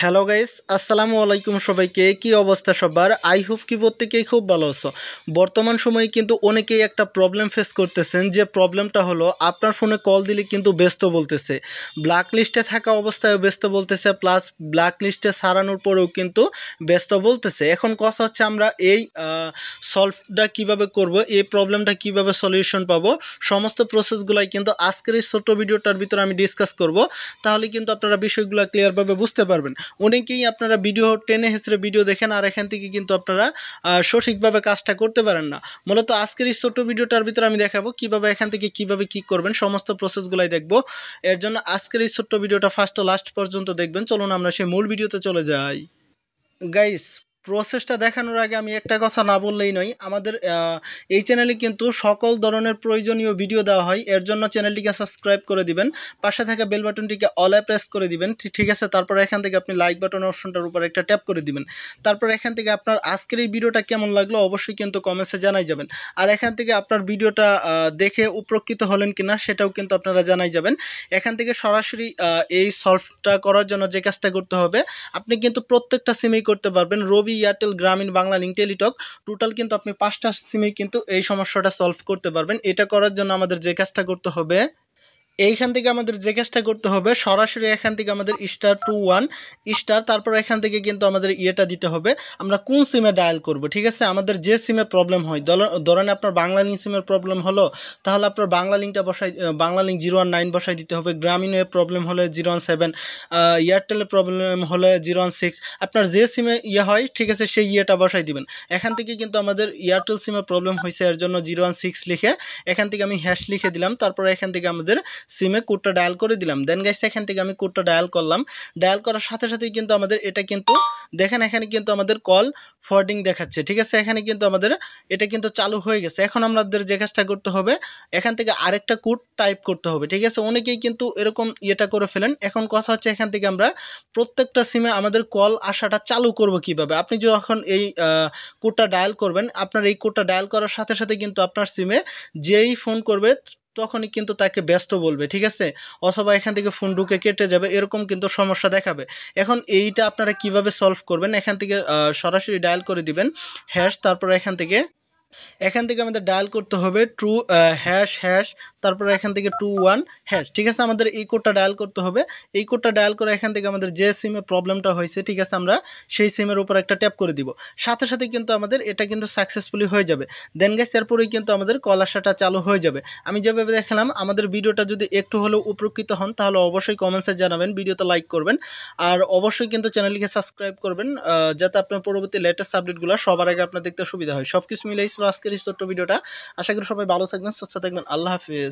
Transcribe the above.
Hello guys, আসসালামু আলাইকুম সবাইকে। কি অবস্থা সবার? আই হোপ কি প্রত্যেকেই খুব ভালো আছো। বর্তমান সময়ে কিন্তু অনেকেই একটা প্রবলেম ফেস করতেছেন, যে প্রবলেমটা হলো আপনার ফোনে কল দিলে কিন্তু ব্যস্ত বলতেছে, ব্ল্যাক লিস্টে থাকা অবস্থায়ও ব্যস্ত বলতেছে, প্লাস ব্ল্যাক লিস্টে সারানোর পরেও কিন্তু ব্যস্ত বলতেছে। এখন কথা হচ্ছে আমরা এই সলভটা কিভাবে করব, এই প্রবলেমটা কিভাবে সলিউশন পাবো, সমস্ত প্রসেসগুলাই কিন্তু আজকের এই ছোট্ট ভিডিওটার ভিতরে আমি ডিসকাস করব। তাহলে কিন্তু আপনারা বিষয়গুলো ক্লিয়ারভাবে বুঝতে পারবেন। অনেকেই আপনারা ভিডিও টেনে হেসড়ে ভিডিও দেখেন, আর এখান থেকে কিন্তু আপনারা সঠিকভাবে কাজটা করতে পারেন না। মূলত আজকের এই ছোট্ট ভিডিওটার ভিতরে আমি দেখাবো কিভাবে এখান থেকে কিভাবে কি করবেন, সমস্ত প্রসেসগুলাই দেখবো। এর জন্য আজকের এই ছোট্ট ভিডিওটা ফার্স্ট ও লাস্ট পর্যন্ত দেখবেন। চলুন আমরা সেই মূল ভিডিওতে চলে যাই। গাইস, প্রসেসটা দেখানোর আগে আমি একটা কথা না বললেই নয়, আমাদের এই চ্যানেলে কিন্তু সকল ধরনের প্রয়োজনীয় ভিডিও দেওয়া হয়। এর জন্য চ্যানেলটিকে সাবস্ক্রাইব করে দিবেন, পাশে থাকা বেল বাটনটিকে অলে প্রেস করে দিবেন, ঠিক আছে। তারপর এখান থেকে আপনি লাইক বাটন অপশনটার উপর একটা ট্যাপ করে দিবেন। তারপর এখান থেকে আপনার আজকের এই ভিডিওটা কেমন লাগলো অবশ্যই কিন্তু কমেন্টসে জানাই যাবেন। আর এখান থেকে আপনার ভিডিওটা দেখে উপকৃত হলেন কিনা সেটাও কিন্তু আপনারা জানাই যাবেন। এখান থেকে সরাসরি এই সলভটা করার জন্য যে কাজটা করতে হবে, আপনি কিন্তু প্রত্যেকটা সিমেই করতে পারবেন। রবি, এয়ারটেল, গ্রামীণ, বাংলালিংক, টেলিটক, টোটাল কিন্তু আপনি 5টা সিমেই কিন্তু এই সমস্যাটা সলভ করতে পারবেন। এটা করার জন্য আমাদের যে কাজটা করতে হবে, এইখান থেকে আমাদের যে কাজটা করতে হবে, সরাসরি এখান থেকে আমাদের *21 স্টার, তারপর এখান থেকে কিন্তু আমাদের ইয়েটা দিতে হবে, আমরা কোন সিমে ডায়াল করব, ঠিক আছে। আমাদের যে সিমে প্রবলেম হয়, ধরেন আপনার বাংলা লিঙ্ক সিমের প্রবলেম হলো, তাহলে আপনার বাংলা লিঙ্কটা বাংলা লিঙ্ক 019 বসাই দিতে হবে। গ্রামীণের প্রবলেম হলে 017, এয়ারটেলের প্রবলেম হলে 016, আপনার যে সিমে ইয়ে হয়, ঠিক আছে, সেই ইয়েটা বসাই দিবেন। এখান থেকে কিন্তু আমাদের এয়ারটেল সিমে প্রবলেম হয়েছে, এর জন্য 016 লিখে এখান থেকে আমি হ্যাশ লিখে দিলাম। তারপর এখান থেকে আমাদের সিমে কোডটা ডায়াল করে দিলাম। দেন গাইস, এখান থেকে আমি কোডটা ডায়াল করলাম। ডায়াল করার সাথে সাথেই কিন্তু আমাদের এটা কিন্তু দেখেন, এখানে কিন্তু আমাদের কল ফরওয়ার্ডিং দেখাচ্ছে, ঠিক আছে। এখানে কিন্তু আমাদের এটা কিন্তু চালু হয়ে গেছে। এখন আমাদের যে কাজটা করতে হবে, এখান থেকে আরেকটা কোড টাইপ করতে হবে, ঠিক আছে। অনেকেই কিন্তু এরকম ইয়েটা করে ফেলেন। এখন কথা হচ্ছে, এখান থেকে আমরা প্রত্যেকটা সিমে আমাদের কল আসাটা চালু করব কিভাবে। আপনি যখন এই কোডটা ডায়াল করবেন, আপনার এই কোডটা ডায়াল করার সাথে সাথে কিন্তু আপনার সিমে যেই ফোন করবে তখনই কিন্তু তাকে ব্যস্ত বলবে, ঠিক আছে। অথবা এখান থেকে ফোন ঢুকে কেটে যাবে, এরকম কিন্তু সমস্যা দেখাবে। এখন এইটা আপনারা কিভাবে সলভ করবেন, এখান থেকে সরাসরি ডায়াল করে দিবেন হ্যাশ, তারপর এখান থেকে আমাদের ডায়াল করতে হবে ##, তারপর এখান থেকে 21 হ্যাশ, ঠিক আছে। আমাদের এই কোডটা ডায়াল করতে হবে। এই কোডটা ডায়াল করে এখান থেকে আমাদের যে সিমে প্রবলেমটা হয়েছে, ঠিক আছে, আমরা সেই সিমের উপর একটা ট্যাপ করে দিব। সাথে সাথে কিন্তু আমাদের এটা কিন্তু সাকসেসফুলি হয়ে যাবে। দেন গাইস, এরপরেই কিন্তু আমাদের কল আসাটা চালু হয়ে যাবে। আমি যেভাবে দেখালাম, আমাদের ভিডিওটা যদি একটু হলেও উপকৃত হন, তাহলে অবশ্যই কমেন্টসে জানাবেন, ভিডিওতে লাইক করবেন, আর অবশ্যই কিন্তু চ্যানেলটিকে সাবস্ক্রাইব করবেন, যাতে আপনার পরবর্তী লেটেস্ট আপডেটগুলো সবার আগে আপনার দেখতে সুবিধা হয়। সব কিছু মিলে আজকের এই ছোট্ট ভিডিওটা। আশা করি সবাই ভালো থাকবেন, সুস্থ থাকবেন। আল্লাহ হাফিজ।